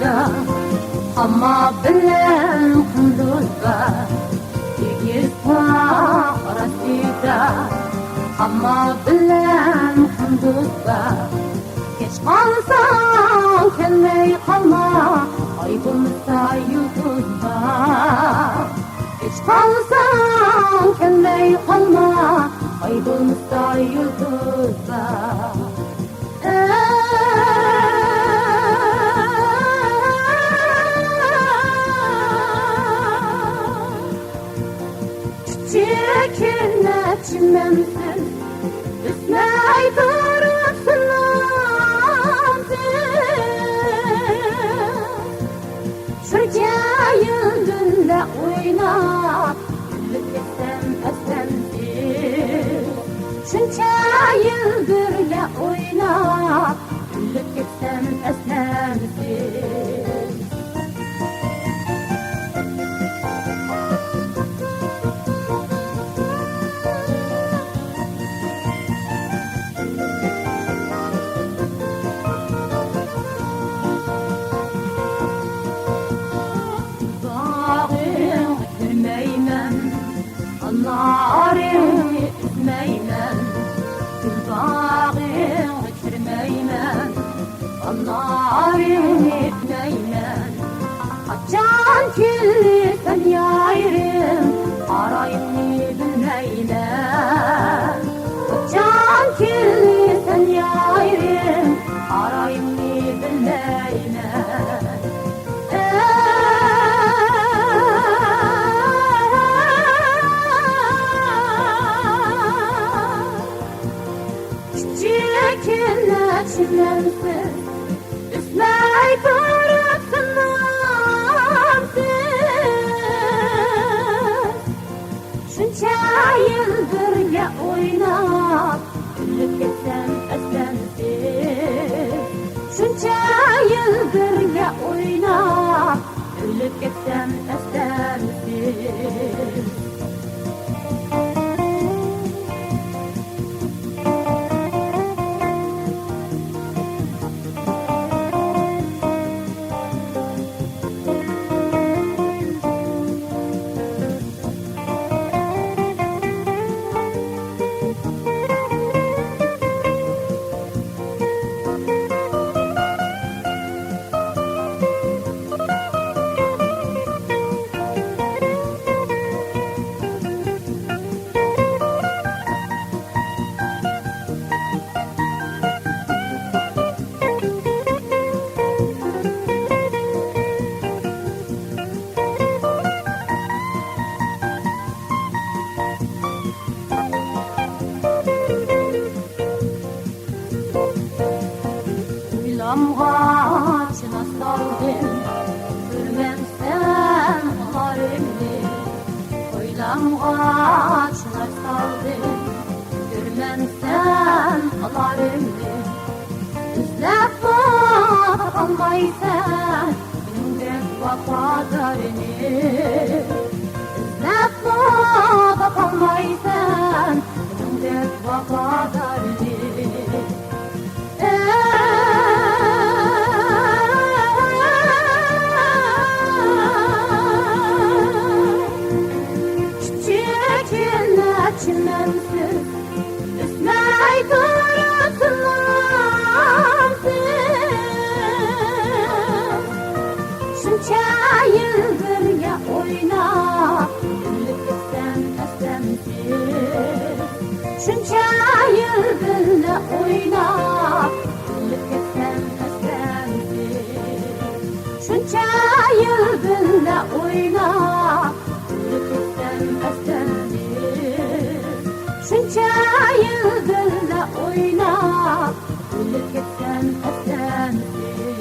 da ama bilen kunduzda yigitwa rasida ama bilen kunduzda geç kalsan kelmeyi kalma aybımızda yıldızda geç kalsan kelmeyi kalma aybımızda yıldızda Çiçekine çimemsin üstüne aydırırsın Şurca yıldınla oyna Güllük etsem eslemdir Şunca yıldırla oyna Güllük etsem eslemdir Narım etmeymen Gülbağım etmeymen Narım etmeymen Açan kirli sen yayrım Arayını bilmeymen Açan kirli sen yayrım Arayını bilmeymen Çiçekine çimlensin Üstüne aydırırsın Şunca yıldır ya oyna Güllük etsem eslemsiz Şunca yıldır ya oyna Güllük etsem eslemsiz Lamğaçına saldım Görmemsem halimni Oy lamğaçına saldım Görmemsem halimni Üzlep bak almaysan Gündek vafadarini Üzlep bak almaysan Gündek vafadarini Çimlensiz üstüne aydırırsın Şunca yıldır ya oyna Güllük etsem eslemsiz Şunca yıldır ya oyna Güllük etsem eslemsiz Şunca yıldır ya oyna Güllük etsem eslemsiz Şunca yıldır da oyna Güllük etsem eslemsiz